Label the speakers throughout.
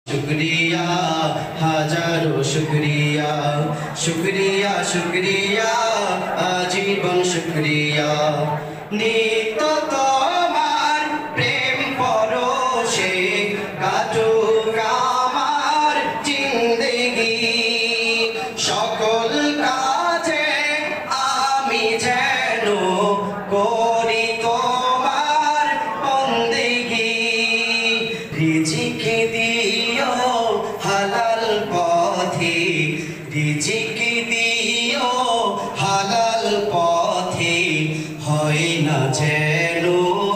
Speaker 1: शुक्रिया हजारों शुक्रिया शुक्रिया शुक्रिया आजीवन शुक्रिया नित्य तोमार प्रेम परोशे काटुक आमार जिंदगी सकल काजे आमी जेनो करी तोमार बंदेगी रिजिक दियो हालाल पथे रिजिक दियो हालाल पथे হয় না যেন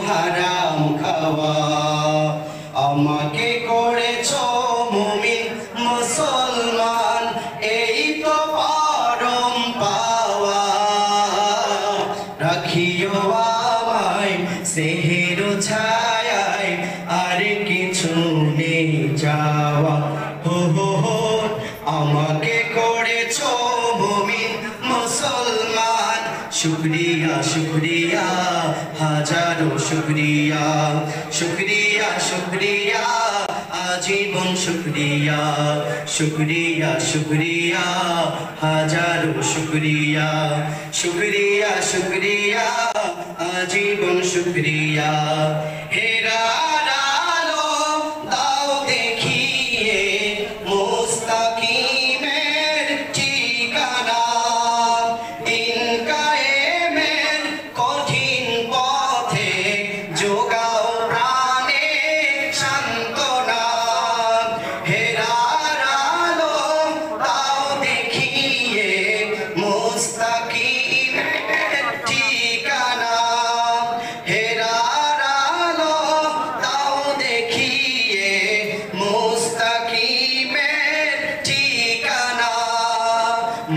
Speaker 1: হারাম খাওয়া আমাকে করেছো মুমিন মুসলমান এই তো পরম পাওয়া রাখিও আমায় সেহের ছায়ায় আর কিছু নেই যাওয়া হো হো হো আমাকে করেছো মুমিন মুসলমান शुक्रिया शुक्रिया हजारों शुक्रिया शुक्रिया शुक्रिया आजीवन शुक्रिया शुक्रिया शुक्रिया हजारों शुक्रिया शुक्रिया शुक्रिया आजीवन शुक्रिया हेरा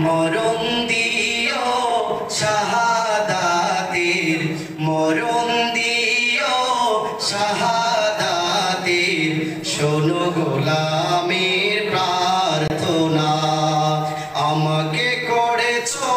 Speaker 1: মরণ দিও শাহাদাতের মরণ দিও শাহাদাতের শোনো গোলামের প্রার্থনা আমাকে করেছো